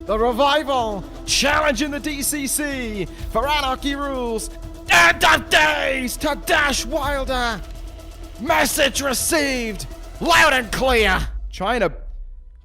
The Revival challenging the DCC for Anarchy Rulz. End of days to Dash Wilder. Message received loud and clear. Trying to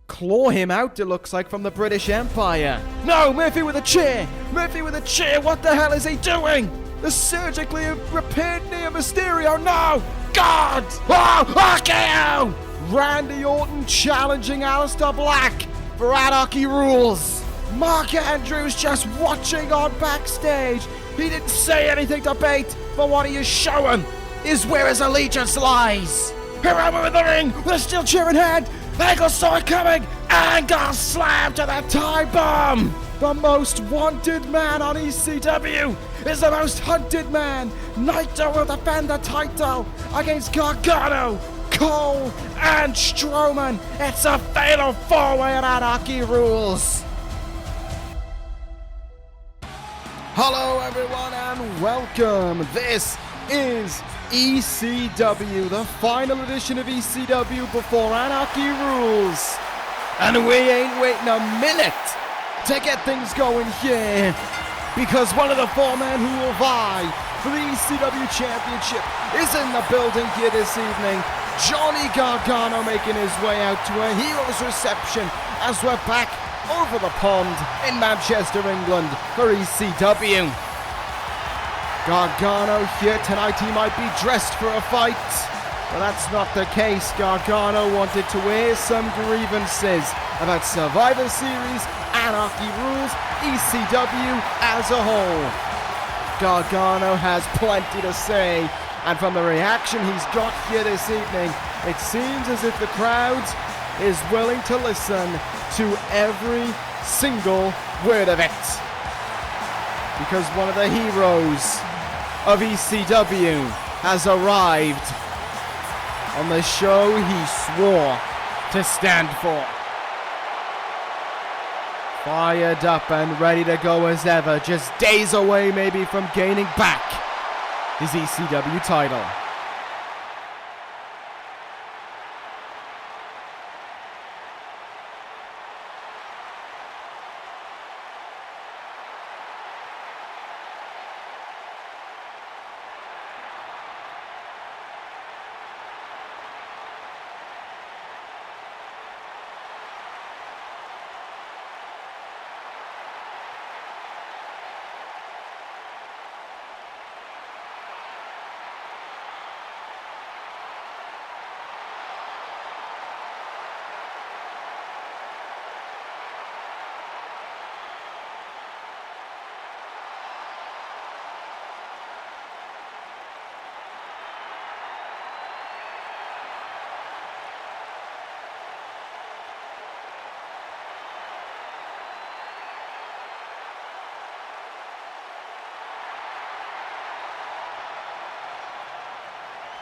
claw him out, it looks like, from the British Empire. No, Murphy with a chair. Murphy with a chair. What the hell is he doing? The surgically repaired near Mysterio. No! God! Oh, RKO! Randy Orton challenging Aleister Black for Anarchy Rulz. Mark Andrews just watching on backstage. He didn't say anything to bait, but what he is showing is where his allegiance lies. Hiromu in the ring with a steel chair in hand. Angle saw it coming. Angle slam to the tie bomb. The most wanted man on ECW is the most hunted man. Naito will defend the title against Gargano, Cole, and Strowman. It's a fatal four-way at Anarchy Rulz. Hello everyone and welcome. This is ECW, the final edition of ECW before Anarchy Rulz. And we ain't waiting a minute to get things going here, because one of the four men who will vie for the ECW Championship is in the building here this evening. Johnny Gargano making his way out to a hero's reception as we're back over the pond in Manchester, England for ECW. Gargano here tonight. He might be dressed for a fight, but that's not the case. Gargano wanted to air some grievances about Survivor Series, Anarchy Rulz, ECW as a whole. Gargano has plenty to say, and from the reaction he's got here this evening, it seems as if the crowd is willing to listen to every single word of it. Because one of the heroes of ECW has arrived on the show he swore to stand for. Fired up and ready to go as ever, just days away maybe from gaining back his ECW title.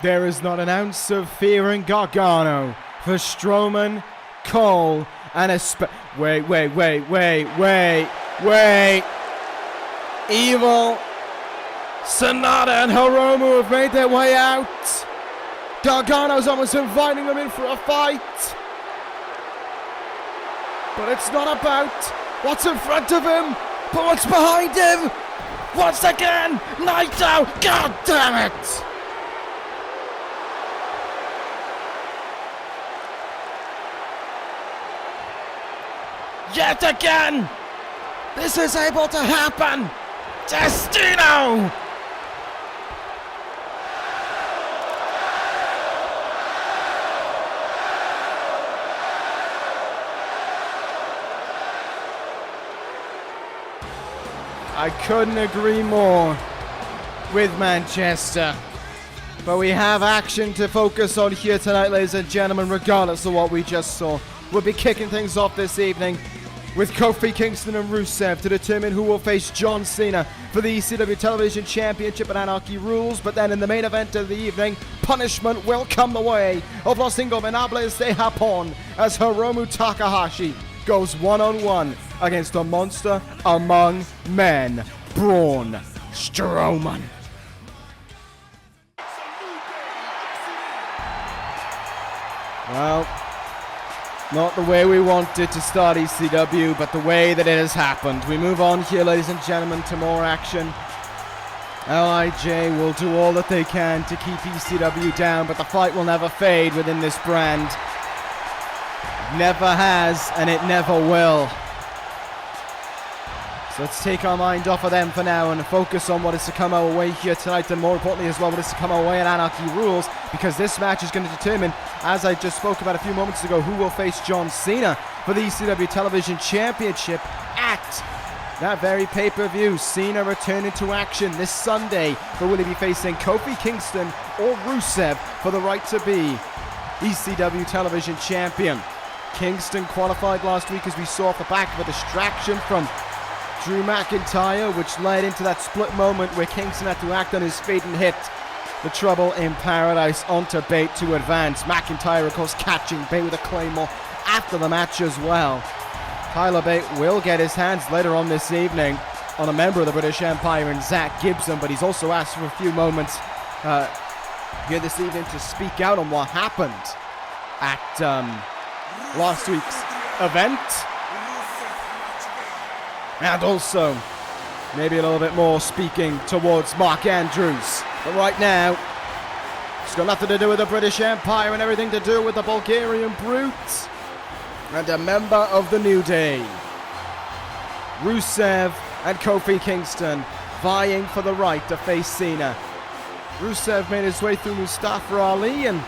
There is not an ounce of fear in Gargano for Strowman, Cole, and Wait. Evil, Sonata, and Hiromu have made their way out. Gargano's almost inviting them in for a fight. But it's not about what's in front of him, but what's behind him. Once again, Naito, god damn it! Yet again, this is able to happen. Destino! I couldn't agree more with Manchester. But we have action to focus on here tonight, ladies and gentlemen, regardless of what we just saw. We'll be kicking things off this evening with Kofi Kingston and Rusev to determine who will face John Cena for the ECW Television Championship at Anarchy Rulz. But then in the main event of the evening, punishment will come the way of Los Ingobernables De Japon as Hiromu Takahashi goes one-on-one against the monster among men, Braun Strowman. Well, Not the way we wanted to start ECW, but the way that it has happened. We move on here, ladies and gentlemen, to more action. L.I.J will do all that they can to keep ECW down, but the fight will never fade within this brand. Never has, and it never will. So let's take our mind off of them for now and focus on what is to come our way here tonight, and more importantly as well, what is to come our way at Anarchy Rulz, because this match is going to determine, as I just spoke about a few moments ago, who will face John Cena for the ECW Television Championship at that very pay-per-view. Cena returning to action this Sunday, but will he be facing Kofi Kingston or Rusev for the right to be ECW Television Champion? Kingston qualified last week, as we saw, off the back of a distraction from Drew McIntyre, which led into that split moment where Kingston had to act on his feet and hit the Trouble in Paradise onto Bate to advance. McIntyre, of course, catching Bate with a Claymore after the match as well. Tyler Bate will get his hands later on this evening on a member of the British Empire in Zach Gibson, but he's also asked for a few moments here this evening to speak out on what happened at last week's event. And also, maybe a little bit more speaking towards Mark Andrews. But right now, it's got nothing to do with the British Empire and everything to do with the Bulgarian Brute and a member of the New Day. Rusev and Kofi Kingston vying for the right to face Cena. Rusev made his way through Mustafa Ali, and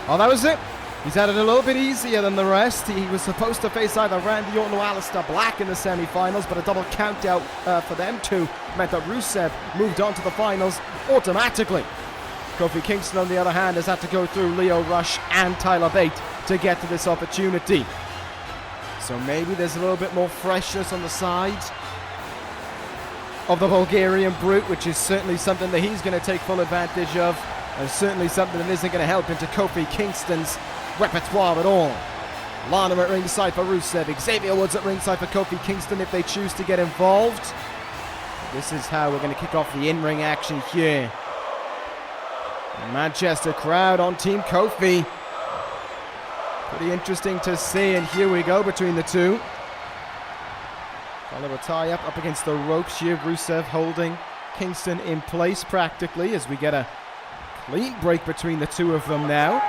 that was it. He's had it a little bit easier than the rest. He was supposed to face either Randy Orton or Aleister Black in the semi-finals, but a double count-out for them two meant that Rusev moved on to the finals automatically. Kofi Kingston, on the other hand, has had to go through Lio Rush and Tyler Bate to get to this opportunity. So maybe there's a little bit more freshness on the side of the Bulgarian Brute, which is certainly something that he's going to take full advantage of, and certainly something that isn't going to help into Kofi Kingston's repertoire at all. Lana at ringside for Rusev, Xavier Woods at ringside for Kofi Kingston if they choose to get involved. This is how we're going to kick off the in-ring action here. The Manchester crowd on Team Kofi. Pretty interesting to see, and here we go between the two. Follow a tie-up up against the ropes here. Rusev holding Kingston in place practically as we get a clean break between the two of them now.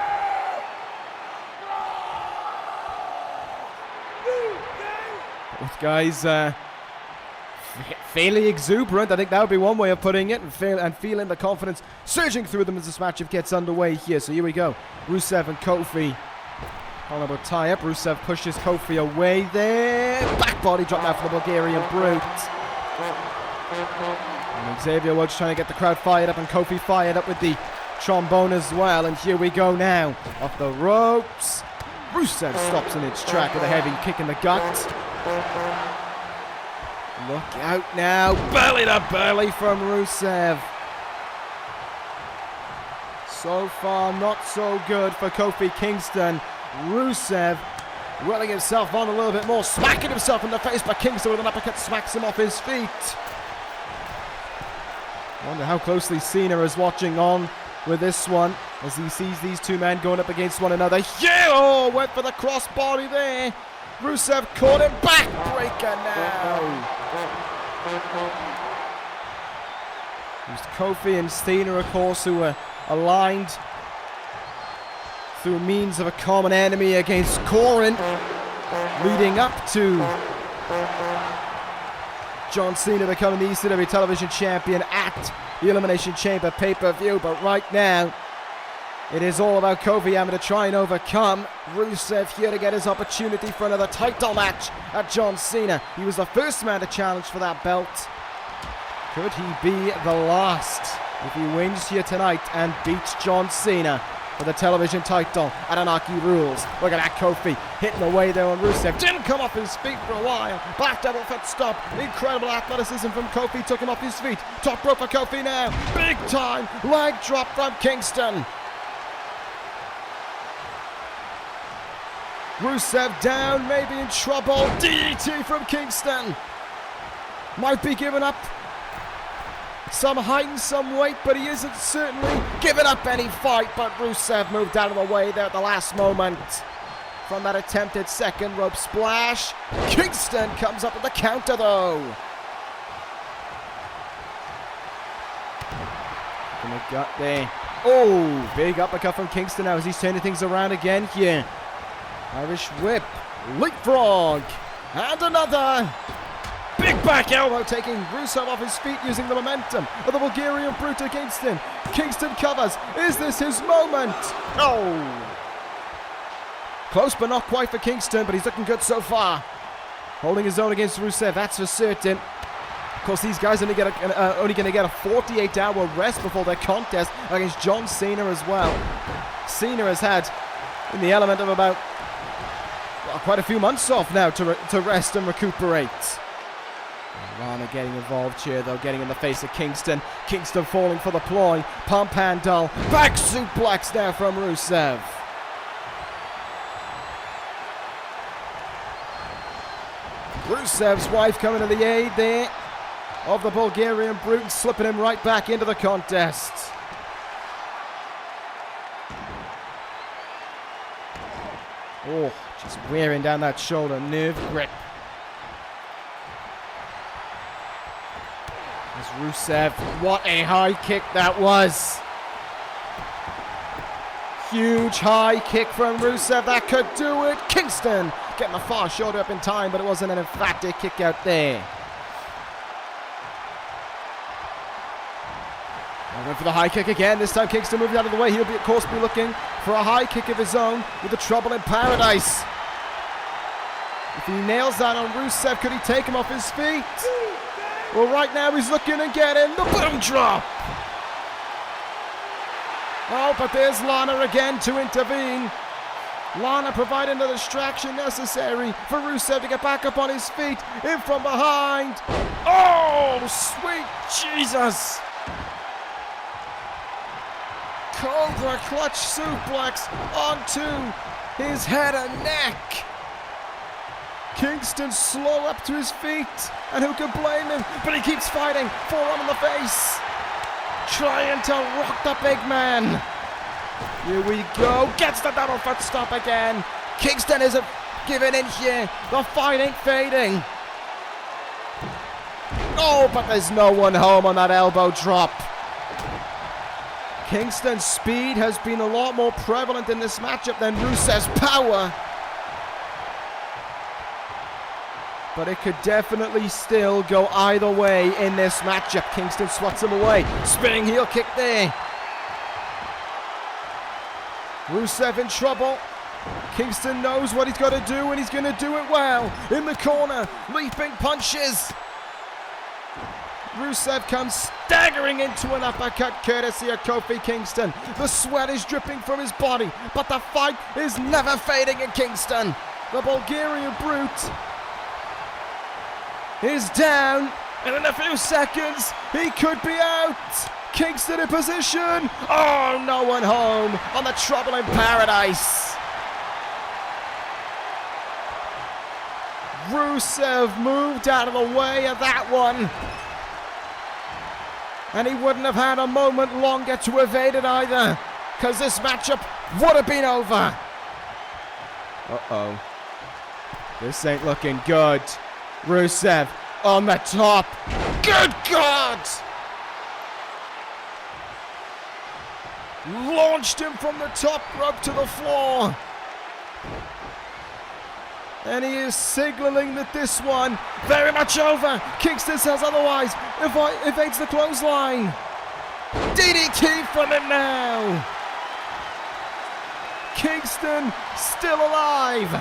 Both guys fairly exuberant. I think that would be one way of putting it, and feeling the confidence surging through them as this matchup gets underway here. So here we go. Rusev and Kofi. Hollow tie up. Rusev pushes Kofi away there. Back body drop now for the Bulgarian Brute. And Xavier Woods trying to get the crowd fired up, and Kofi fired up with the trombone as well. And here we go now. Off the ropes. Rusev stops in its track with a heavy kick in the gut. Look out now. Belly to belly from Rusev. So far, not so good for Kofi Kingston. Rusev willing himself on a little bit more, smacking himself in the face, but Kingston with an uppercut smacks him off his feet. Wonder how closely Cena is watching on with this one as he sees these two men going up against one another. Yeah! Oh, went for the crossbody there. Rusev caught him. Backbreaker now. It was Kofi and Cena, of course, who were aligned through means of a common enemy against Corin, leading up to John Cena becoming the ECW Television Champion at the Elimination Chamber pay-per-view. But right now, it is all about Kofi having to try and overcome Rusev here to get his opportunity for another title match at John Cena. He was the first man to challenge for that belt. Could he be the last if he wins here tonight and beats John Cena for the television title at Anarchy Rulz? Look at that, Kofi hitting away there on Rusev. Didn't come off his feet for a while. Black Devil foot stop. Incredible athleticism from Kofi. Took him off his feet. Top rope for Kofi now. Big time leg drop from Kingston. Rusev down, maybe in trouble. DDT from Kingston. Might be giving up some height and some weight, but he isn't certainly giving up any fight. But Rusev moved out of the way there at the last moment. from that attempted second rope splash. Kingston comes up with the counter though. Gonna gut there. Oh, big uppercut from Kingston now as he's turning things around again here. Irish whip, leapfrog, and another. Big back elbow taking Rusev off his feet using the momentum of the Bulgarian Brute to Kingston. Kingston covers. Is this his moment? Oh! Close but not quite for Kingston, but he's looking good so far. Holding his own against Rusev, that's for certain. Of course, these guys only going to get a 48-hour rest before their contest against John Cena as well. Cena has had, in the element of about quite a few months off now to rest and recuperate. Lana getting involved here, though, getting in the face of Kingston. Kingston falling for the ploy. Pump handle. Back suplex now from Rusev. Rusev's wife coming to the aid there of the Bulgarian Brute and slipping him right back into the contest. Oh, just wearing down that shoulder. Nerve grip. As Rusev, what a high kick that was. Huge high kick from Rusev, that could do it. Kingston getting the far shoulder up in time, but it wasn't an emphatic kick out there. I went for the high kick again. This time Kingston moving out of the way. He'll be, of course, be looking for a high kick of his own with the Trouble in Paradise. If he nails that on Rusev, could he take him off his feet? Well, right now he's looking and getting the boom drop. Oh, but there's Lana again to intervene. Lana providing the distraction necessary for Rusev to get back up on his feet. In from behind. Oh, sweet Jesus. Cobra clutch suplex onto his head and neck. Kingston slow up to his feet, and who can blame him? But he keeps fighting, forearm in the face, trying to rock the big man. Here we go, gets the double foot stop again. Kingston isn't giving in here, the fight ain't fading. Oh, but there's no one home on that elbow drop. Kingston's speed has been a lot more prevalent in this matchup than Rusev's power. But it could definitely still go either way in this matchup. Kingston swats him away. Spinning heel kick there. Rusev in trouble. Kingston knows what he's got to do, and he's going to do it well. In the corner, leaping punches. Rusev comes staggering into an uppercut courtesy of Kofi Kingston. The sweat is dripping from his body, but the fight is never fading in Kingston. The Bulgarian Brute is down, and in a few seconds, he could be out. Kingston in position. Oh, no one home on the Trouble in Paradise. Rusev moved out of the way of that one. And he wouldn't have had a moment longer to evade it either, because this matchup would have been over. Uh-oh. This ain't looking good. Rusev on the top. Good God! Launched him from the top rope to the floor. And he is signaling that this one very much over. Kingston says otherwise. Evades the clothesline. DDT from him now. Kingston still alive.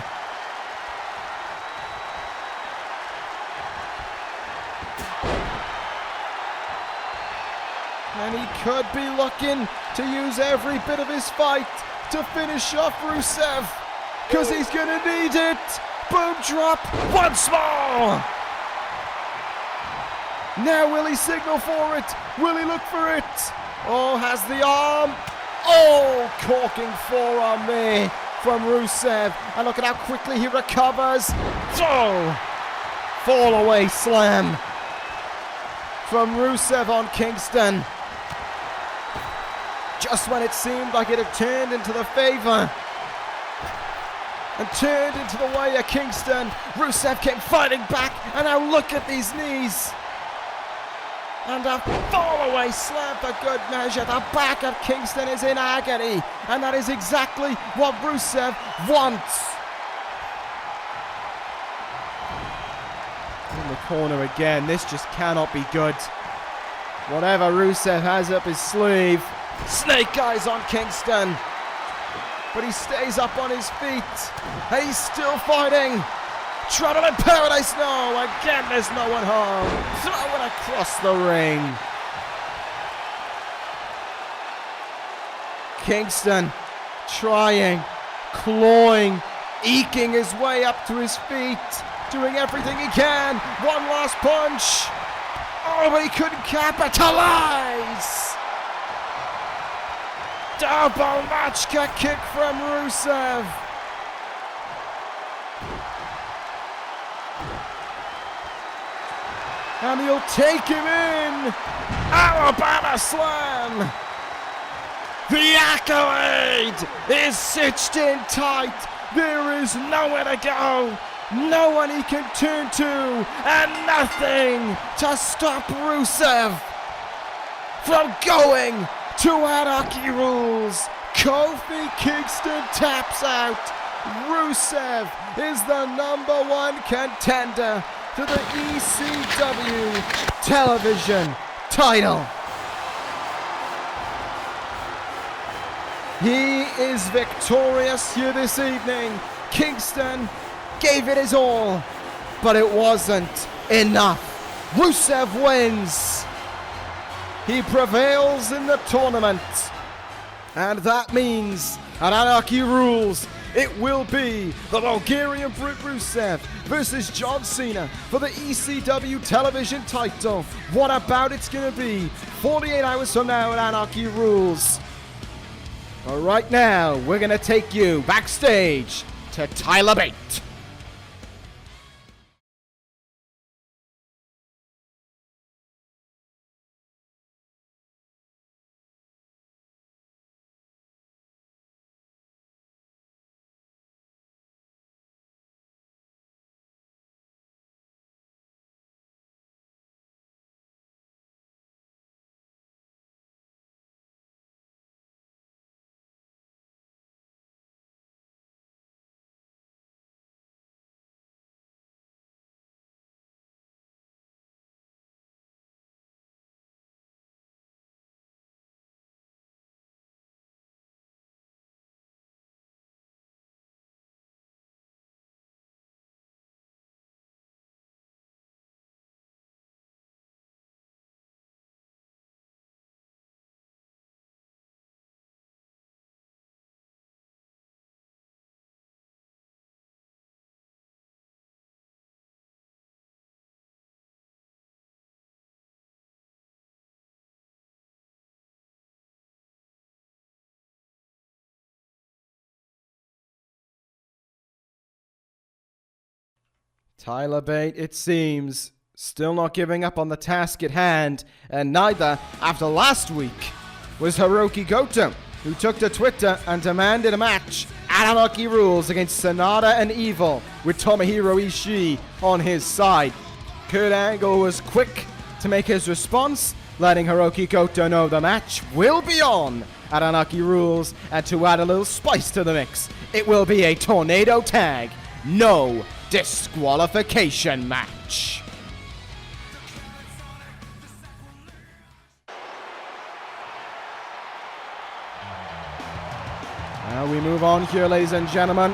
And he could be looking to use every bit of his fight to finish off Rusev, because he's going to need it. Boom drop once more. Now will he signal for it? Will he look for it? Oh, has the arm. Oh, corking forearm there from Rusev. And look at how quickly he recovers. Oh, fall away slam from Rusev on Kingston. Just when it seemed like it had turned into the favor and turned into the way of Kingston. Rusev came fighting back, and now look at these knees. And a fall-away slam for good measure. The back of Kingston is in agony, and that is exactly what Rusev wants. In the corner again. This just cannot be good. Whatever Rusev has up his sleeve. Snake eyes on Kingston. But he stays up on his feet. And he's still fighting. Trouble in paradise. No, again there's no one home. Throw it across the ring. Kingston trying, clawing, eking his way up to his feet. Doing everything he can. One last punch. Oh, but he couldn't capitalize. Double matchka kick from Rusev. And he'll take him in. Alabama slam. The accolade is stitched in tight. There is nowhere to go. No one he can turn to, and nothing to stop Rusev from going to Anarchy Rulz. Kofi Kingston taps out. Rusev is the #1 contender to the ECW Television title. He is victorious here this evening. Kingston gave it his all, but it wasn't enough. Rusev wins. He prevails in the tournament. And that means at Anarchy Rulz, it will be the Bulgarian Brute Rusev versus John Cena for the ECW Television title. What about it's going to be 48 hours from now at Anarchy Rulz? But right now, we're going to take you backstage to Tyler Bate. Tyler Bate, it seems, still not giving up on the task at hand, and neither, after last week, was Hiroki Goto, who took to Twitter and demanded a match at Anarchy Rulz against Sonata and Evil, with Tomohiro Ishii on his side. Kurt Angle was quick to make his response, letting Hiroki Goto know the match will be on at Anarchy Rulz, and to add a little spice to the mix, it will be a tornado tag, no disqualification match. Now we move on here, ladies and gentlemen,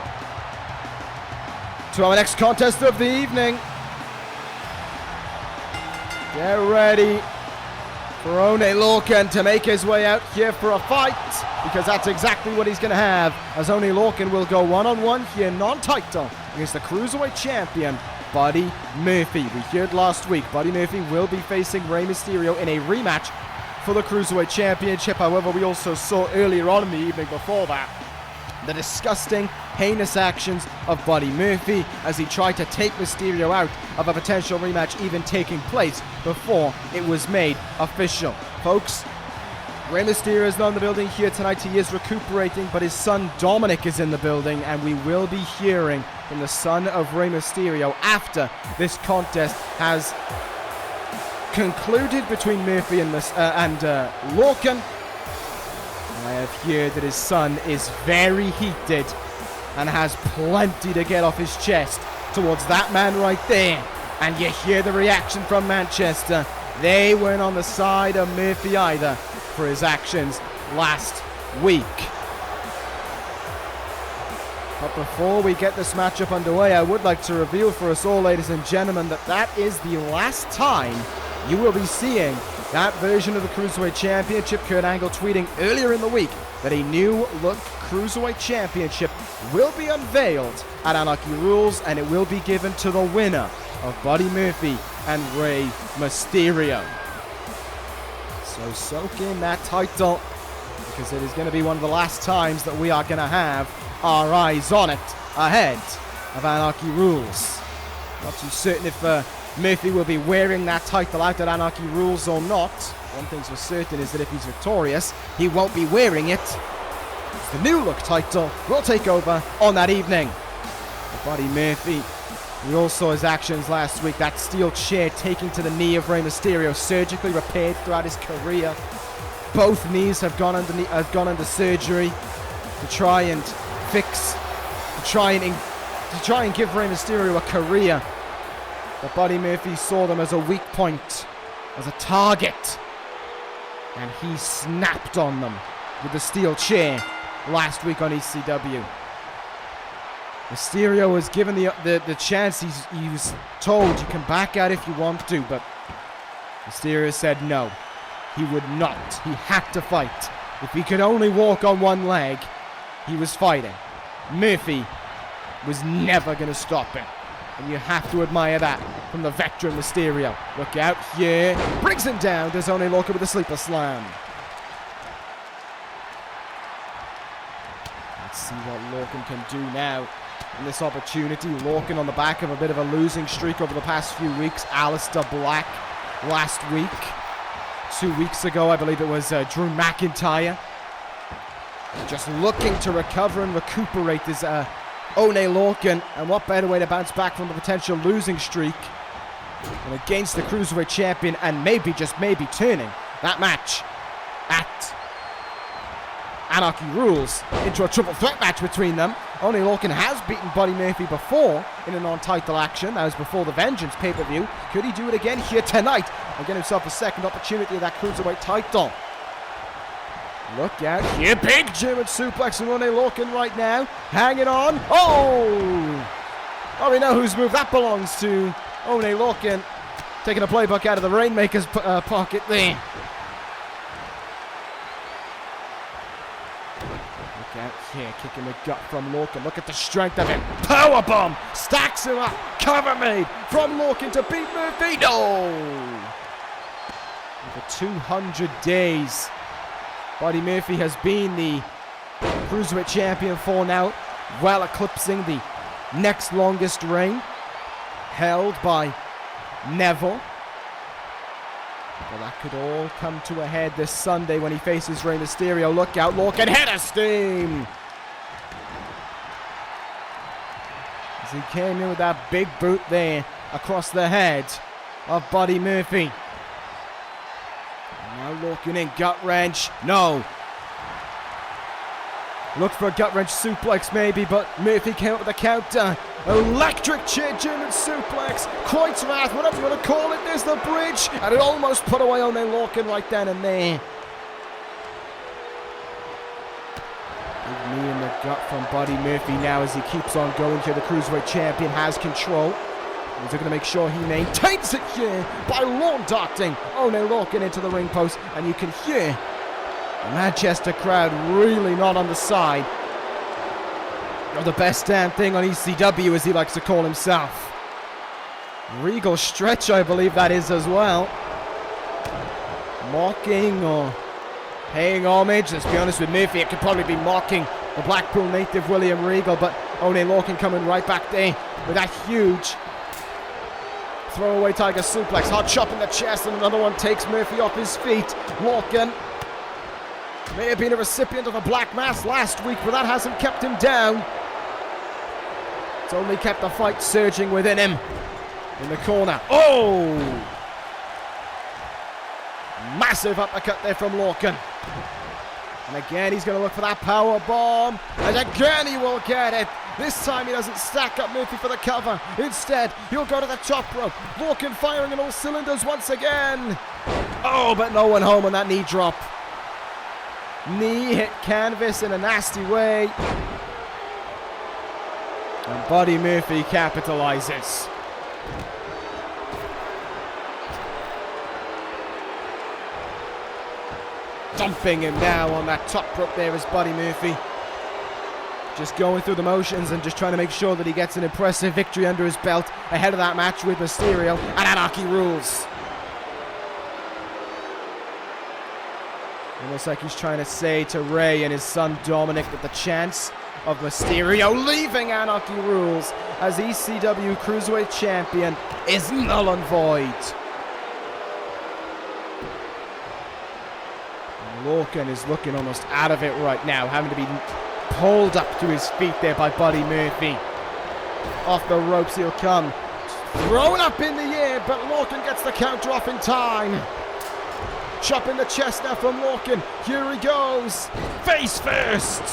to our next contest of the evening. Get ready for One Lorcan to make his way out here for a fight, because that's exactly what he's going to have, as One Lorcan will go one-on-one here, non-title, against the Cruiserweight Champion, Buddy Murphy. We heard last week, Buddy Murphy will be facing Rey Mysterio in a rematch for the Cruiserweight Championship. However, we also saw earlier on in the evening before that the disgusting, heinous actions of Buddy Murphy as he tried to take Mysterio out of a potential rematch even taking place before it was made official. Folks, Rey Mysterio is not in the building here tonight. He is recuperating, but his son Dominic is in the building, and we will be hearing from the son of Rey Mysterio after this contest has concluded between Murphy and Lorcan. I have heard that his son is very heated and has plenty to get off his chest towards that man right there. And you hear the reaction from Manchester. They weren't on the side of Murphy either for his actions last week. But before we get this matchup underway, I would like to reveal for us all, ladies and gentlemen, that is the last time you will be seeing that version of the Cruiserweight Championship. Kurt Angle tweeting earlier in the week that a new look Cruiserweight Championship will be unveiled at Anarchy Rulz, and it will be given to the winner of Buddy Murphy and Rey Mysterio. So soak in that title, because it is going to be one of the last times that we are going to have our eyes on it ahead of Anarchy Rulz. Not too certain if Murphy will be wearing that title out at Anarchy Rulz or not. One thing's for certain is that if he's victorious, he won't be wearing it. The new look title will take over on that evening. But Buddy Murphy, we all saw his actions last week. That steel chair taking to the knee of Rey Mysterio, surgically repaired throughout his career. Both knees have gone under surgery to try and fix, to try and give Rey Mysterio a career. But Buddy Murphy saw them as a weak point, as a target, and he snapped on them with the steel chair last week on ECW. Mysterio was given the chance. He was told, you can back out if you want to, but Mysterio said no. He would not. He had to fight. If he could only walk on one leg, he was fighting. Murphy was never going to stop him. And you have to admire that from the veteran Mysterio. Look out here. Brings him down. There's only Lorcan with a sleeper slam. Let's see what Lorcan can do now in this opportunity. Lorcan on the back of a bit of a losing streak over the past few weeks. Aleister Black last week. 2 weeks ago, I believe it was Drew McIntyre. Just looking to recover and recuperate his One Lorcan, and what better way to bounce back from the potential losing streak than against the Cruiserweight Champion, and maybe, just maybe, turning that match at Anarchy Rulz into a triple threat match between them. One Lorcan has beaten Buddy Murphy before in a non-title action. That was before the Vengeance pay-per-view. Could he do it again here tonight and get himself a second opportunity at that Cruiserweight title? Look out here, big German suplex from One Lorcan right now. Hanging on. Oh! Oh, we know whose move that belongs to. One Lorcan taking a playbook out of the Rainmaker's pocket there. Look out here, kicking the gut from Lorcan. Look at the strength of it. Powerbomb! Stacks him up. Cover made from Lorcan to beat Murphy. No! Over 200 days. Buddy Murphy has been the Cruiserweight Champion for now, well eclipsing the next longest reign held by Neville. Well, that could all come to a head this Sunday when he faces Rey Mysterio. Look out, Lorcan, head of steam! As he came in with that big boot there across the head of Buddy Murphy. Now Lorcan in, gut wrench. No. Looked for a gut wrench suplex maybe, but Murphy came up with a counter. Electric chair German suplex. Kreuzrath, whatever you want to call it. There's the bridge. And it almost put away One Lorcan right then and there. Big knee in the gut from Buddy Murphy now as he keeps on going here. The Cruiserweight Champion has control. He's going to make sure he maintains it here by lawn darting One Lorcan into the ring post. And you can hear the Manchester crowd really not on the side of the best damn thing on ECW, as he likes to call himself. Regal stretch, I believe that is as well. Mocking or paying homage. Let's be honest with Murphy, it could probably be mocking the Blackpool native William Regal, but One Lorcan coming right back there with that huge throwaway tiger suplex. Hard chop in the chest, and another one takes Murphy off his feet. Lorcan May have been a recipient of a black mass last week, but that hasn't kept him down. It's only kept the fight surging within him. In the corner. Oh! Massive uppercut there from Lorcan. And again, he's going to look for that power bomb. And again, he will get it. This time, he doesn't stack up Murphy for the cover. Instead, he'll go to the top rope. Lorcan firing on all cylinders once again. Oh, but no one home on that knee drop. Knee hit canvas in a nasty way. And Buddy Murphy capitalizes. Dumping him now on that top rope there is Buddy Murphy. Just going through the motions and just trying to make sure that he gets an impressive victory under his belt ahead of that match with Mysterio and Anarchy Rulz. Almost like he's trying to say to Ray and his son Dominic that the chance of Mysterio leaving Anarchy Rulz as ECW Cruiserweight Champion is null and void. Lorcan is looking almost out of it right now, having to be pulled up to his feet there by Buddy Murphy. Off the ropes he'll come. Thrown up in the air, but Lorcan gets the counter off in time. Chop in the chest now from Lorcan. Here he goes. Face first.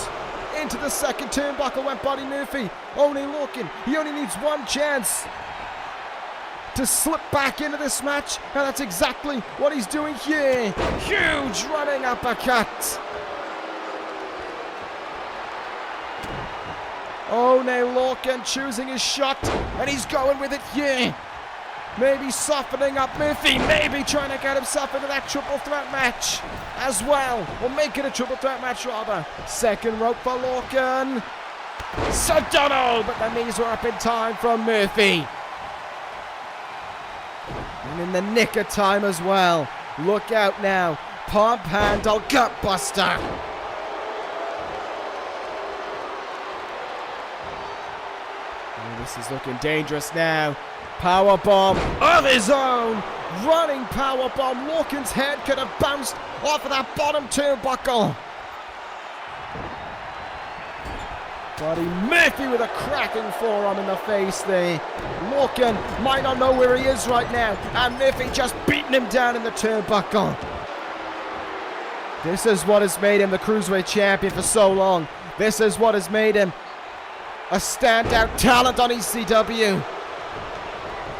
Into the second turnbuckle went Buddy Murphy. Only Lorcan. He only needs one chance to slip back into this match, and that's exactly what he's doing here. Huge running uppercut. One Lorcan choosing his shot, and he's going with it here. Maybe softening up Murphy, maybe trying to get himself into that triple threat match as well, or make it a triple threat match rather. Second rope for Lorcan. Sodano, but the knees were up in time from Murphy. And in the nick of time as well. Look out now. Pump handle gutbuster. Oh, this is looking dangerous now. Power bomb of his own. Running power bomb. Lorcan's head could have bounced off of that bottom turnbuckle. Buddy Murphy with a cracking forearm in the face there. Lorcan might not know where he is right now, and Murphy just beating him down in the turnbuckle. This is what has made him the Cruiserweight Champion for so long. This is what has made him a standout talent on ECW.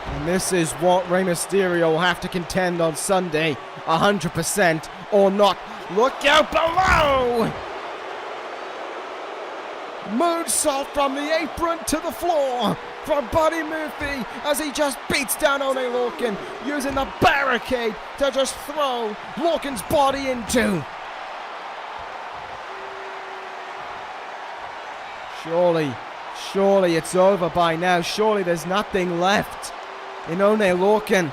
And this is what Rey Mysterio will have to contend on Sunday, 100% or not. Look out below! Moonsault from the apron to the floor from Buddy Murphy as he just beats down One Lorcan, using the barricade to just throw Lorcan's body into. Surely it's over by now. Surely there's nothing left in One Lorcan.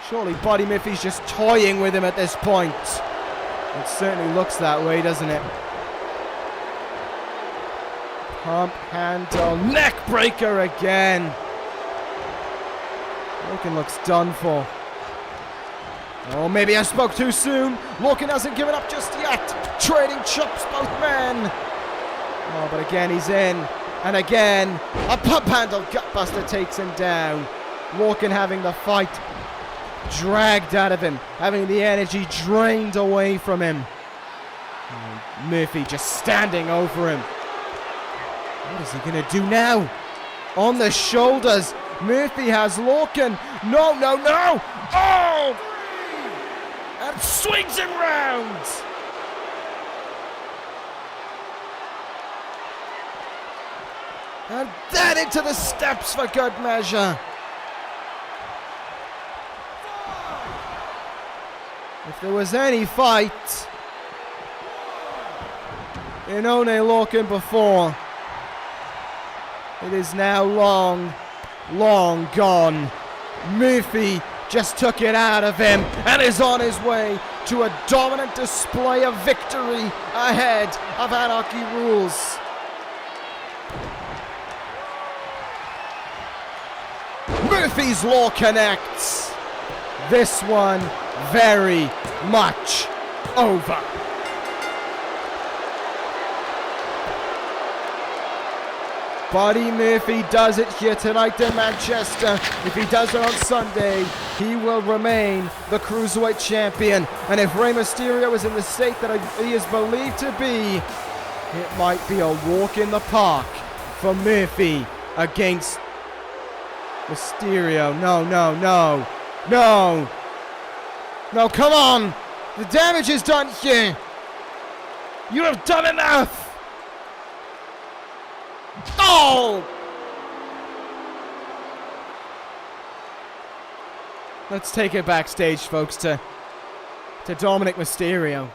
Surely Buddy Murphy's just toying with him at this point. It certainly looks that way, doesn't it? Pump handle, neck breaker again. Lorcan looks done for. Oh, maybe I spoke too soon. Lorcan hasn't given up just yet. Trading chops, both men. Oh, but again he's in. And again, a pump handle gutbuster takes him down. Lorcan having the fight dragged out of him, having the energy drained away from him. And Murphy just standing over him. What is he going to do now? On the shoulders. Murphy has Lorcan. No. Oh! And swings him round. And then into the steps for good measure. If there was any fight in One Lorcan before, it is now long gone. Murphy just took it out of him and is on his way to a dominant display of victory ahead of Anarchy Rulz. Murphy's Law connects. This one very much over. Buddy Murphy does it here tonight in Manchester. If he does it on Sunday, he will remain the Cruiserweight Champion. And if Rey Mysterio is in the state that he is believed to be, it might be a walk in the park for Murphy against Mysterio. No, no, no. No. No, come on. The damage is done here. You have done enough. Oh! Let's take it backstage, folks, to Dominic Mysterio.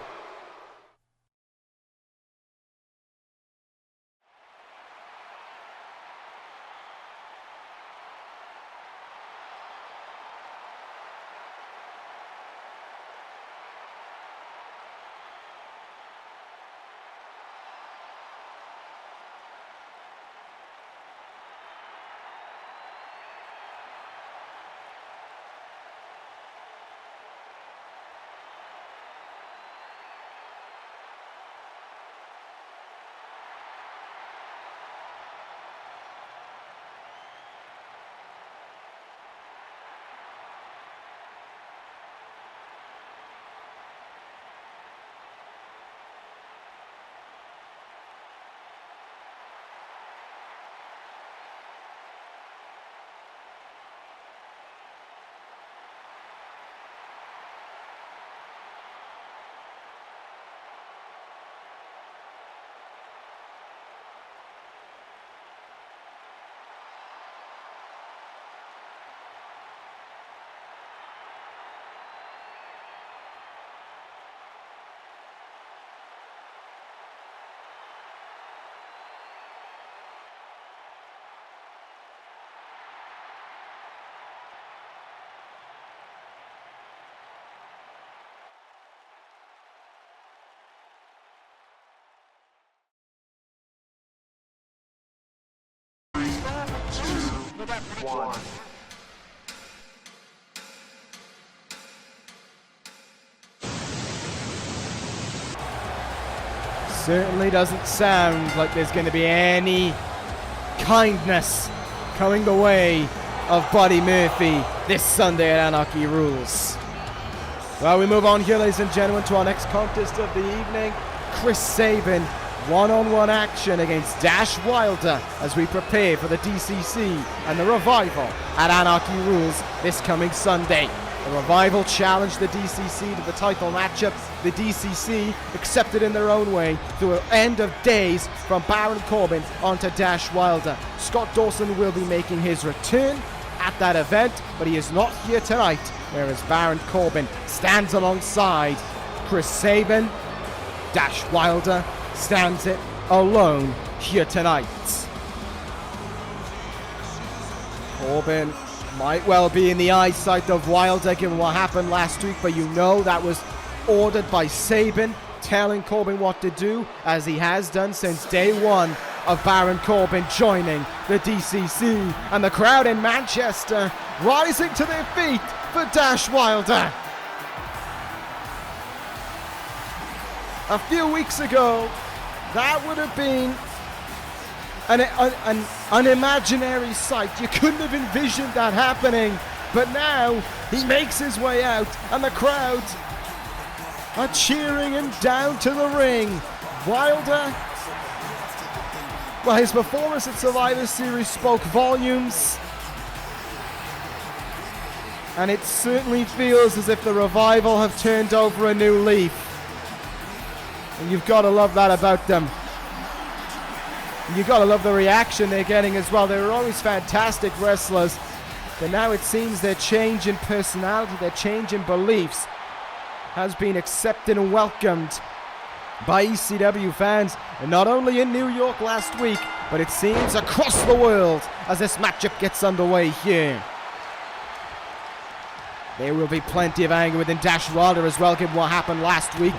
One. Certainly doesn't sound like there's going to be any kindness coming the way of Buddy Murphy this Sunday at Anarchy Rulz. Well, we move on here, ladies and gentlemen, to our next contest of the evening. Chris Sabin, one-on-one action against Dash Wilder as we prepare for the DCC and the Revival at Anarchy Rulz this coming Sunday. The Revival challenged the DCC to the title matchup. The DCC accepted in their own way through an end of days from Baron Corbin onto Dash Wilder. Scott Dawson will be making his return at that event, but he is not here tonight, whereas Baron Corbin stands alongside Chris Sabin. Dash Wilder stands it alone here tonight. Corbin might well be in the eyesight of Wilder given what happened last week, but you know that was ordered by Sabin, telling Corbin what to do, as he has done since day one of Baron Corbin joining the DCC. And the crowd in Manchester rising to their feet for Dash Wilder. A few weeks ago, that would have been an imaginary sight. You couldn't have envisioned that happening. But now he makes his way out and the crowd are cheering him down to the ring. Wilder, well, his performance at Survivor Series spoke volumes. And it certainly feels as if the Revival have turned over a new leaf. And you've got to love that about them. And you've got to love the reaction they're getting as well. They were always fantastic wrestlers, but now it seems their change in personality, their change in beliefs has been accepted and welcomed by ECW fans, and not only in New York last week, but it seems across the world as this matchup gets underway here. There will be plenty of anger within Dash Wilder as well, given what happened last week.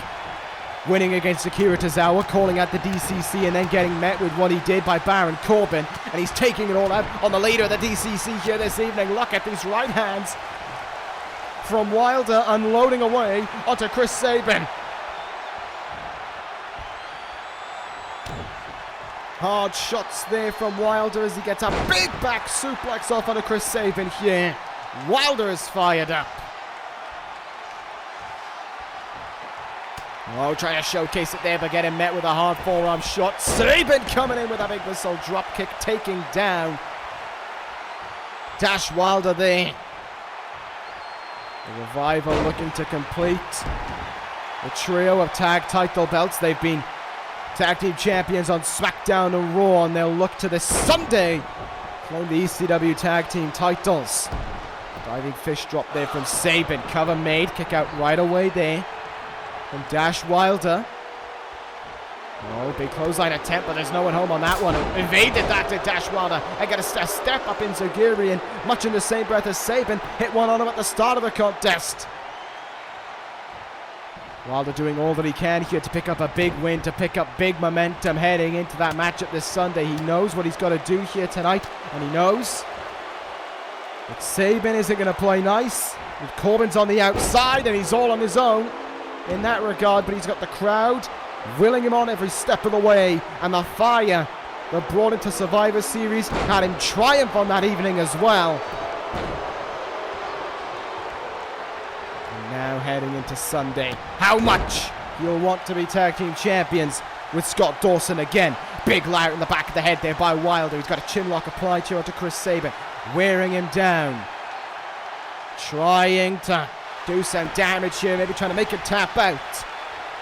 Winning against Akira Tozawa, calling out the DCC, and then getting met with what he did by Baron Corbin. And he's taking it all out on the leader of the DCC here this evening. Look at these right hands from Wilder unloading away onto Chris Sabin. Hard shots there from Wilder as he gets a big back suplex off on a Chris Sabin here. Wilder is fired up. Oh, trying to showcase it there, but getting met with a hard forearm shot. Sabin coming in with a big missile drop kick, taking down Dash Wilder there. The Revival looking to complete the trio of tag title belts. They've been tag team champions on SmackDown and Raw, and they'll look to this Sunday claim the ECW tag team titles. Diving fish drop there from Sabin. Cover made. Kick out right away there from Dash Wilder. Oh, big clothesline attempt, but there's no one home on that one. Evaded that to Dash Wilder. I get a step up in Zagiri, and much in the same breath as Sabin, hit one on him at the start of the contest. Wilder doing all that he can here to pick up a big win, to pick up big momentum heading into that matchup this Sunday. He knows what he's got to do here tonight, and he knows that Sabin isn't going to play nice. Corbin's on the outside, and he's all on his own in that regard, but he's got the crowd willing him on every step of the way, and the fire that brought into Survivor Series had him triumph on that evening as well. And now heading into Sunday, how much you'll want to be tag team champions with Scott Dawson again. Big loud in the back of the head there by Wilder. He's got a chin lock applied here onto Chris Sabin, wearing him down, trying to do some damage here, maybe trying to make him tap out.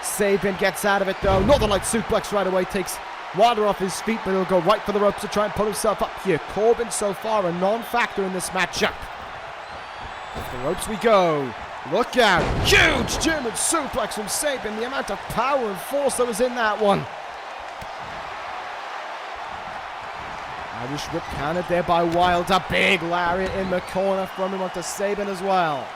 Sabin gets out of it though. Northern Light suplex right away, takes Wilder off his feet, but he'll go right for the ropes to try and pull himself up here. Corbin so far a non-factor in this matchup. Off the ropes we go. Look out. Huge German suplex from Sabin. The amount of power and force that was in that one. Irish whip countered there by Wilder. Big lariat in the corner from him onto Sabin as well.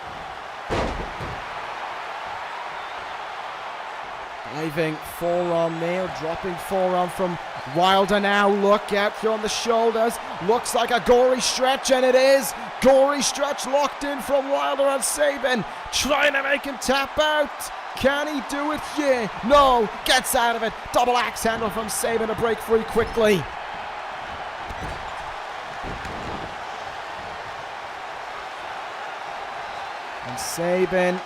Diving forearm nail, dropping forearm from Wilder now. Look out here on the shoulders. Looks like a gory stretch, and it is. Gory stretch locked in from Wilder on Sabin. Trying to make him tap out. Can he do it? Yeah. No. Gets out of it. Double axe handle from Sabin to break free quickly. And Sabin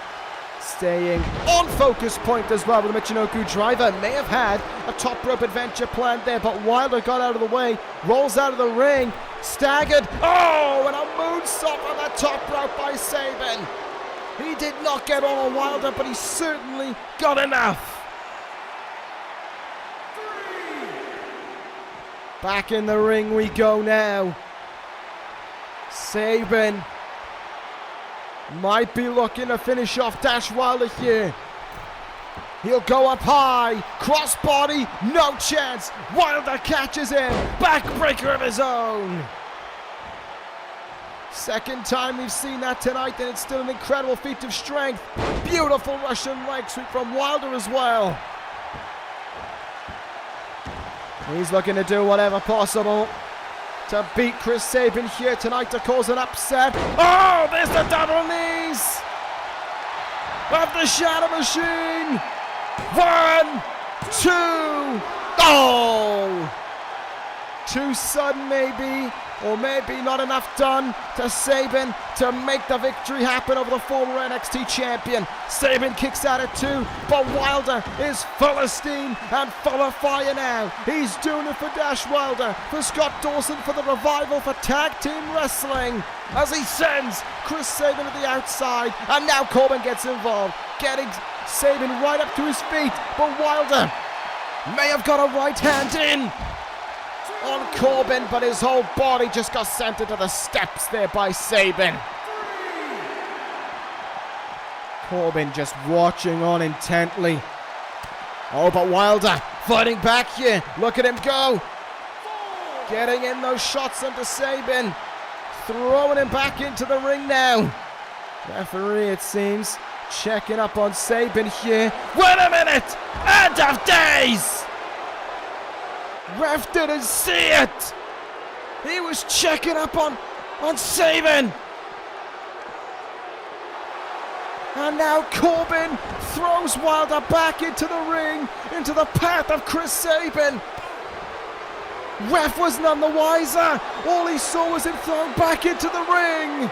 staying on focus point as well with the Michinoku driver. May have had a top rope adventure planned there, but Wilder got out of the way, rolls out of the ring, staggered. Oh, and a moonsault on the top rope by Sabin. He did not get on Wilder, but he certainly got enough. Back in the ring we go now. Sabin might be looking to finish off Dash Wilder here. He'll go up high. Crossbody, no chance. Wilder catches him. Backbreaker of his own. Second time we've seen that tonight, and it's still an incredible feat of strength. Beautiful Russian leg sweep from Wilder as well. He's looking to do whatever possible to beat Chris Sabin here tonight to cause an upset. Oh, there's the double knees of the Shadow Machine. 1, 2. Oh! Too sudden maybe, or maybe not enough done to Sabin to make the victory happen over the former NXT champion. Sabin kicks out at 2, but Wilder is full of steam and full of fire now. He's doing it for Dash Wilder, for Scott Dawson, for the Revival, for tag team wrestling, as he sends Chris Sabin to the outside, and now Corbin gets involved, getting Sabin right up to his feet, but Wilder may have got a right hand in on Corbin, but his whole body just got sent into the steps there by Sabin. Corbin just watching on intently. Oh, but Wilder fighting back here. Look at him go. Getting in those shots onto Sabin. Throwing him back into the ring now. Referee, it seems, checking up on Sabin here. Wait a minute! End of days! Ref didn't see it! He was checking up on Sabin! And now Corbin throws Wilder back into the ring, into the path of Chris Sabin. Ref was none the wiser. All he saw was him thrown back into the ring.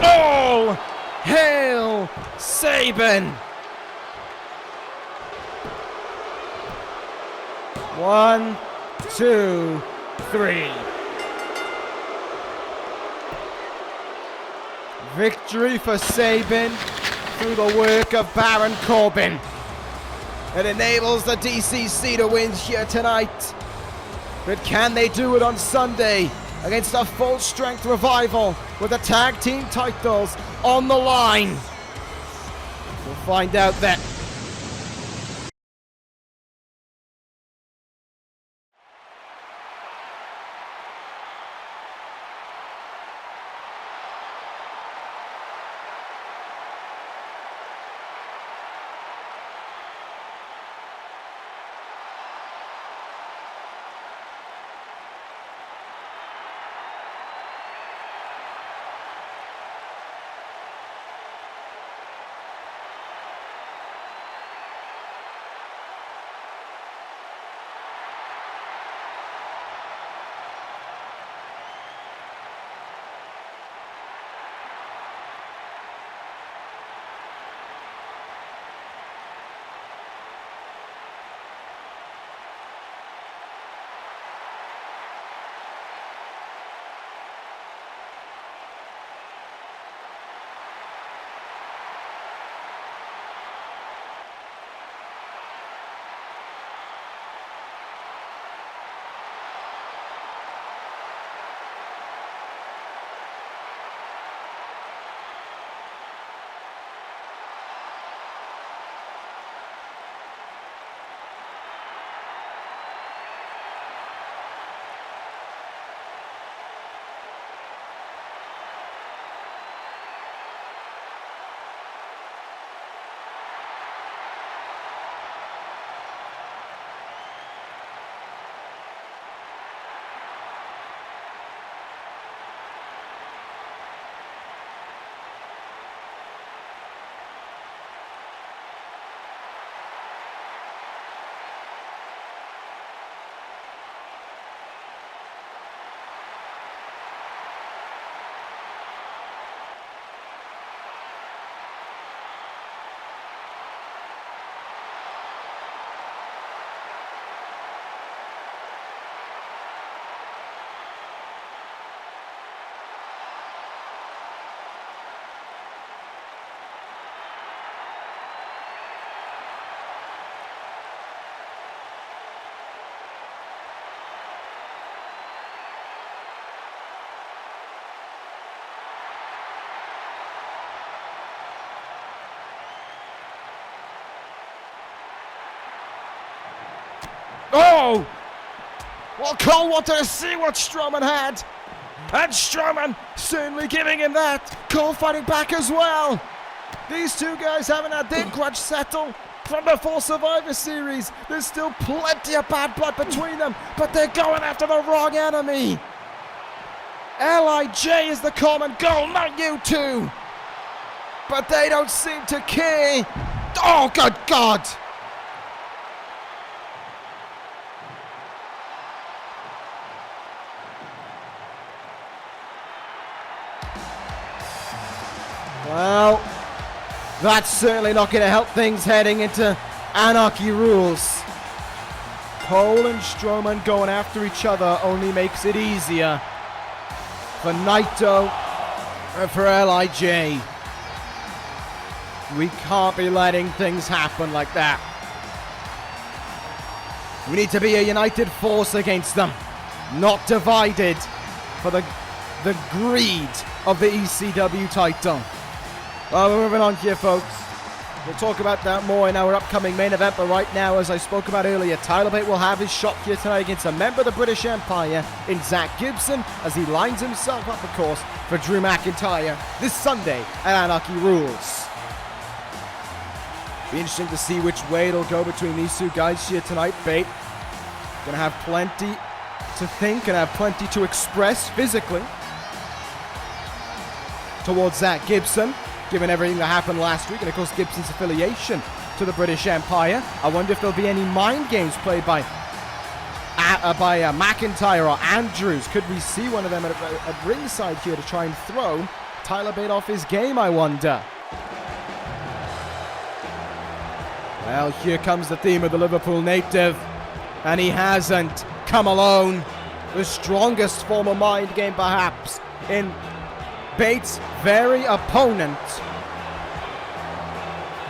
All hail Sabin. 1, 2, 3. Victory for Sabin through the work of Baron Corbin. It enables the DCC to win here tonight. But can they do it on Sunday against a full-strength Revival with the tag team titles on the line? We'll find out then. Oh! Well, Cole wanted to see what Strowman had. And Strowman certainly giving him that. Cole fighting back as well. These two guys haven't had their grudge settle from before Survivor Series. There's still plenty of bad blood between them, but they're going after the wrong enemy. L.I.J is the common goal, not you two. But they don't seem to care. Oh, good God. Well, that's certainly not going to help things heading into Anarchy Rulz. Cole and Strowman going after each other only makes it easier for Naito and for L.I.J. We can't be letting things happen like that. We need to be a united force against them, not divided for the greed of the ECW title. Well, we're moving on here, folks. We'll talk about that more in our upcoming main event, but right now, as I spoke about earlier, Tyler Bate will have his shot here tonight against a member of the British Empire in Zach Gibson, as he lines himself up, of course, for Drew McIntyre this Sunday at Anarchy Rulz. Be interesting to see which way it'll go between these two guys here tonight. Bate gonna have plenty to think and have plenty to express physically towards Zach Gibson, given everything that happened last week, and of course Gibson's affiliation to the British Empire. I wonder if there'll be any mind games played by McIntyre or Andrews. Could we see one of them at ringside here to try and throw Tyler Bate off his game, I wonder? Well, here comes the theme of the Liverpool native, and he hasn't come alone. The strongest form of mind game, perhaps, in Bate's very opponent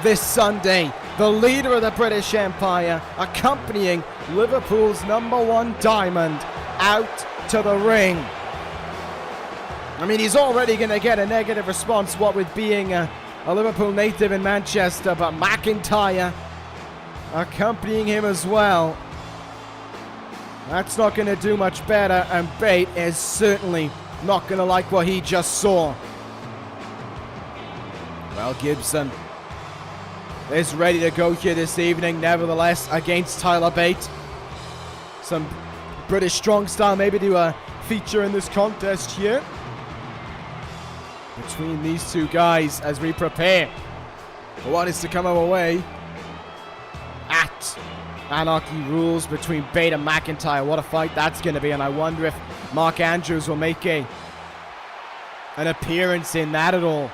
this Sunday. The leader of the British Empire, accompanying Liverpool's #1 diamond out to the ring. I mean, he's already going to get a negative response, what with being a Liverpool native in Manchester, but McIntyre accompanying him as well. That's not going to do much better, and Bate is certainly not going to like what he just saw. Well, Gibson is ready to go here this evening, nevertheless, against Tyler Bate. Some British strong style maybe to feature in this contest here between these two guys as we prepare for what is to come our way at Anarchy Rulz between Bate and McIntyre. What a fight that's going to be, and I wonder if Mark Andrews will make an appearance in that at all.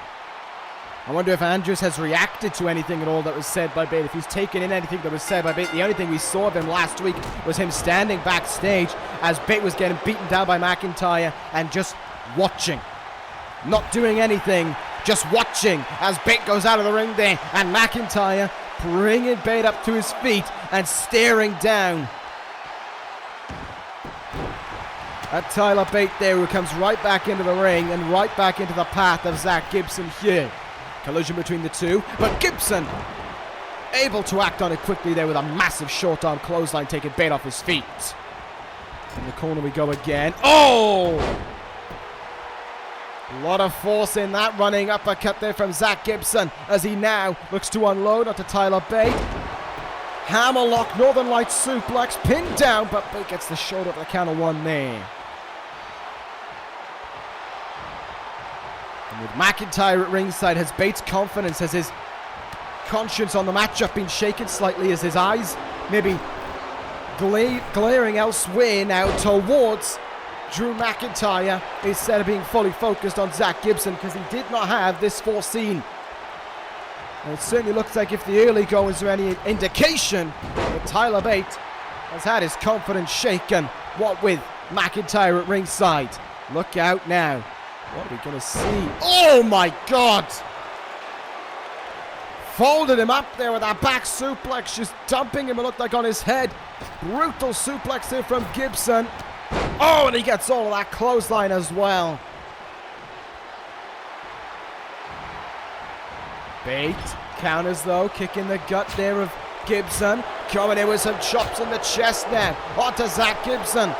I wonder if Andrews has reacted to anything at all that was said by Bate, if he's taken in anything that was said by Bate. The only thing we saw of him last week was him standing backstage as Bate was getting beaten down by McIntyre and just watching. Not doing anything, just watching as Bate goes out of the ring there, and McIntyre bringing Bate up to his feet and staring down at Tyler Bate there, who comes right back into the ring and right back into the path of Zach Gibson here. Collision between the two, but Gibson able to act on it quickly there with a massive short arm clothesline, taking Bate off his feet. In the corner we go again. Oh! A lot of force in that running uppercut there from Zach Gibson as he now looks to unload onto Tyler Bate. Hammerlock, Northern Lights suplex, pinned down, but Bate gets the shoulder up the count of one there. And with McIntyre at ringside, has Bate's confidence, has his conscience on the matchup been shaken slightly, as his eyes maybe glaring elsewhere now towards Drew McIntyre instead of being fully focused on Zach Gibson, because he did not have this foreseen. And it certainly looks like, if the early goings are any indication, that Tyler Bate has had his confidence shaken, what with McIntyre at ringside. Look out now. What are we going to see? Oh my God! Folded him up there with that back suplex, just dumping him, it looked like, on his head. Brutal suplex there from Gibson. Oh, and he gets all of that clothesline as well. Bate counters though, kicking the gut there of Gibson. Coming in with some chops in the chest now. Onto Zach Gibson.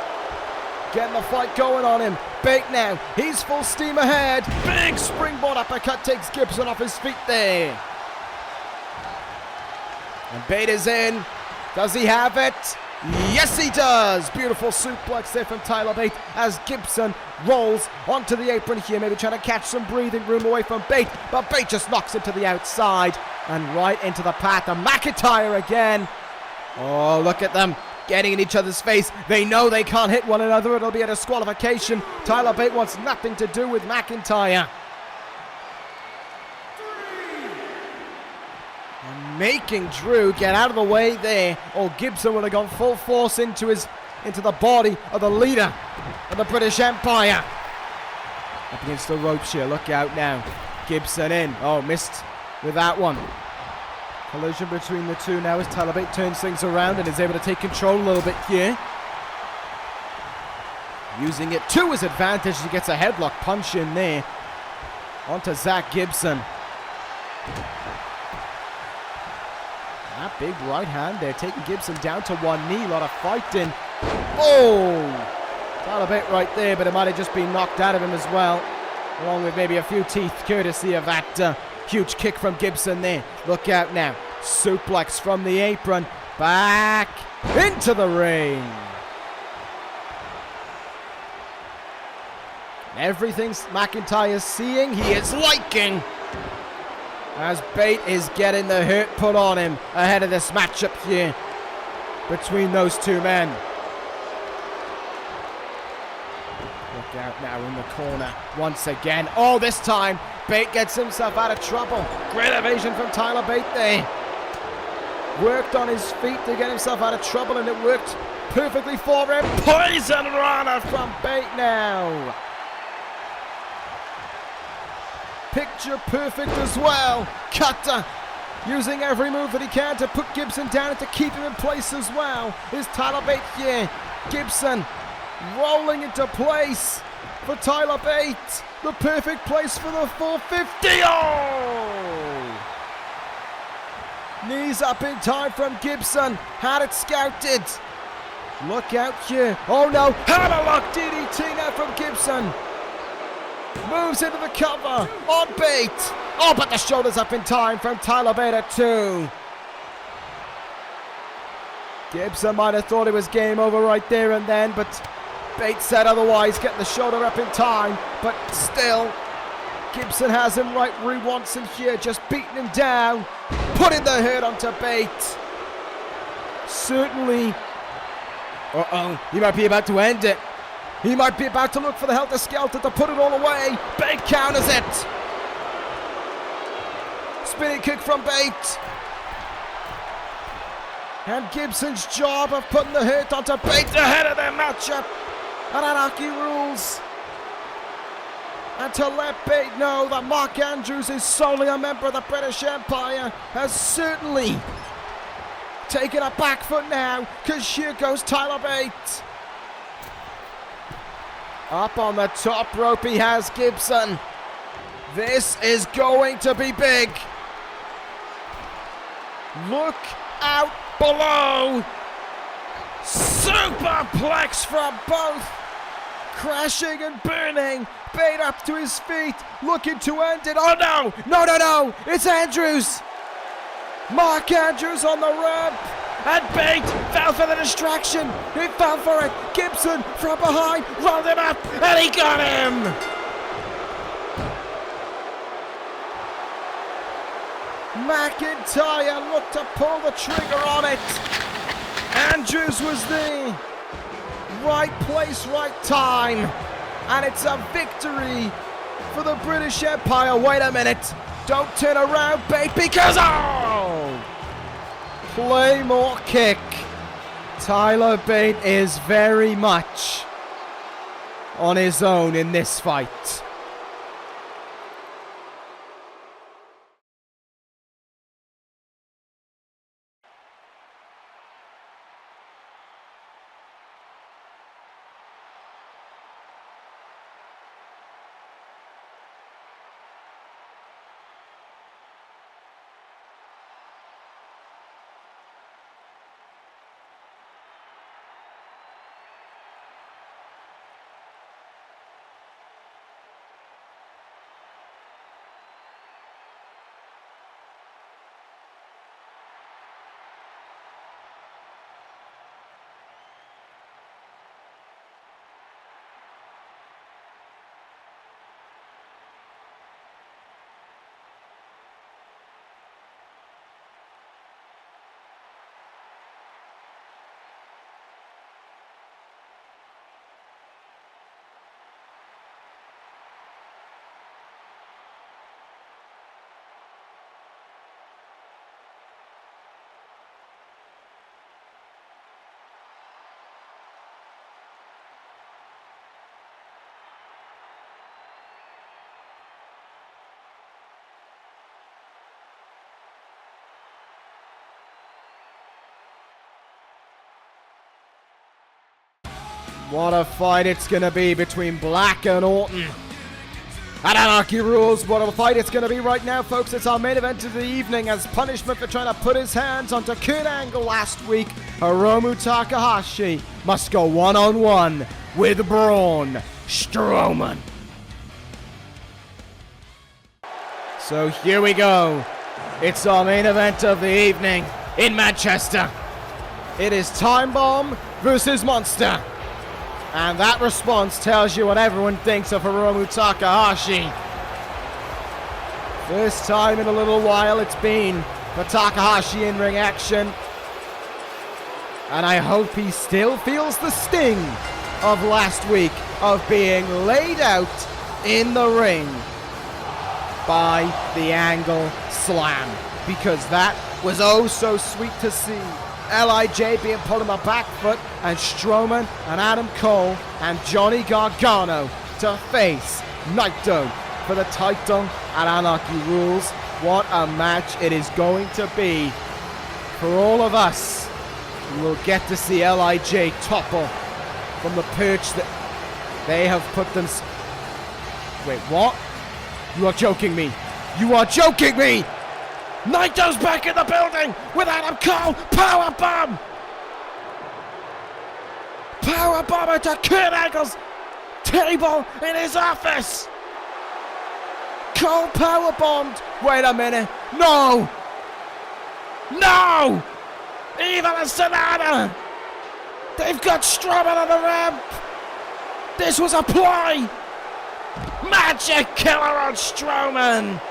Getting the fight going on him. Bate now, he's full steam ahead. Big springboard uppercut takes Gibson off his feet there. And Bate is in. Does he have it? Yes, he does. Beautiful suplex there from Tyler Bate as Gibson rolls onto the apron here, maybe trying to catch some breathing room away from Bate, but Bate just knocks him to the outside and right into the path of McIntyre again. Oh, look at them getting in each other's face. They know they can't hit one another. It'll be a disqualification. Tyler Bate wants nothing to do with McIntyre. Making Drew get out of the way there, or Gibson would have gone full force into the body of the leader of the British Empire. Up against the ropes here. Look out now. Gibson in. Oh, missed with that one. Collision between the two now as Tyler Bate turns things around and is able to take control a little bit here. Using it to his advantage. He gets a headlock punch in there onto Zach Gibson. That big right hand there, taking Gibson down to one knee. A lot of fighting. Oh! Tyler Bate right there, but it might have just been knocked out of him as well, along with maybe a few teeth, courtesy of that huge kick from Gibson there. Look out now. Suplex from the apron. Back into the ring. Everything McIntyre's seeing, he is liking, as Bate is getting the hurt put on him ahead of this matchup here between those two men. out now in the corner once again. Oh, this time Bate gets himself out of trouble. Great evasion from Tyler Bate there. Worked on his feet to get himself out of trouble, and it worked perfectly for him. Poison Rana from Bate now. Picture perfect as well. Cutter using every move that he can to put Gibson down and to keep him in place as well. Here's Tyler Bate here. Gibson rolling into place for Tyler Bate. The perfect place for the 450. Oh! Knees up in time from Gibson. Had it scouted. Look out here. Oh no. Hammerlock DDT now from Gibson. Moves into the cover on Bate. Oh, but the shoulders up in time from Tyler Bate at 2. Gibson might have thought it was game over right there and then, but Bate said otherwise, getting the shoulder up in time. But still, Gibson has him right where he wants him here, just beating him down, putting the hurt onto Bate. Certainly, he might be about to end it. He might be about to look for the helter-skelter to put it all away. Bate counters it. Spinning kick from Bate. And Gibson's job of putting the hurt onto Bate ahead of their matchup at Anarchy Rulz. And to let Bate know that Mark Andrews is solely a member of the British Empire has certainly taken a back foot now, because here goes Tyler Bate. Up on the top rope he has Gibson. This is going to be big. Look out below. Superplex from both. Crashing and burning. Bate up to his feet, looking to end it. Oh no! No! It's Andrews. Mark Andrews on the ramp. And Bate fell for the distraction. He fell for it. Gibson from behind rolled him up, and he got him. McIntyre looked to pull the trigger on it. Andrews was there. Right place, right time. And it's a victory for the British Empire. Wait a minute. Don't turn around, Bate, because Claymore kick. Tyler Bate is very much on his own in this fight. What a fight it's going to be between Black and Orton. At Anarchy Rulz, what a fight it's going to be right now, folks. It's our main event of the evening as punishment for trying to put his hands onto Kurt Angle last week. Hiromu Takahashi must go one-on-one with Braun Strowman. So here we go. It's our main event of the evening in Manchester. It is Time Bomb versus Monster. And that response tells you what everyone thinks of Hiromu Takahashi. First time in a little while it's been for Takahashi in ring action. And I hope he still feels the sting of last week of being laid out in the ring by the Angle Slam, because that was oh so sweet to see. L.I.J being pulled on the back foot, and Strowman and Adam Cole and Johnny Gargano to face Naito for the title at Anarchy Rulz. What a match it is going to be for all of us. We will get to see L.I.J topple from the perch that they have put them. Wait, what? You are joking me. You are joking me! Naito's back in the building with Adam Cole. Powerbomb! Powerbomb into Kurt Angle's table in his office. Cole powerbombed. Wait a minute. No! No! Evil and Sonata! They've got Strowman on the ramp. This was a play. Magic killer on Strowman.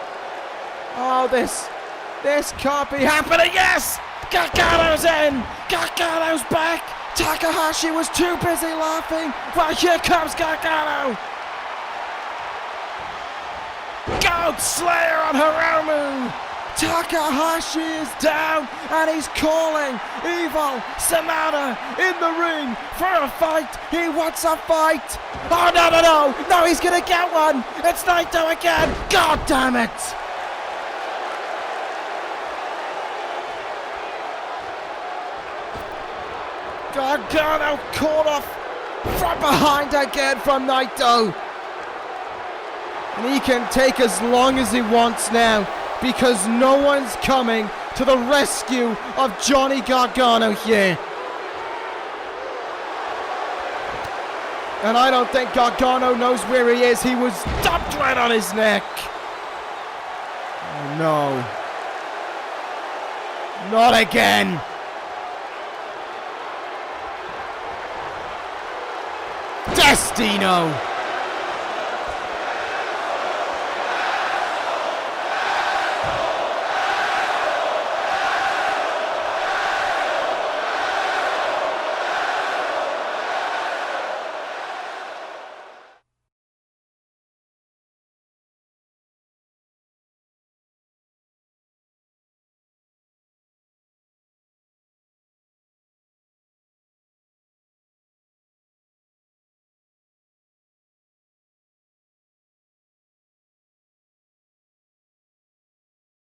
Oh, this can't be happening. Yes! Gargano's in. Gargano's back. Takahashi was too busy laughing. Well, here comes Gargano. Goat Slayer on Hiromu. Takahashi is down and he's calling Evil Sonata in the ring for a fight. He wants a fight. Oh, no. No, he's going to get one. It's Naito again. God damn it. Gargano caught off from behind again from Naito. And he can take as long as he wants now, because no one's coming to the rescue of Johnny Gargano here. And I don't think Gargano knows where he is. He was dumped right on his neck. Oh no. Not again. Destino.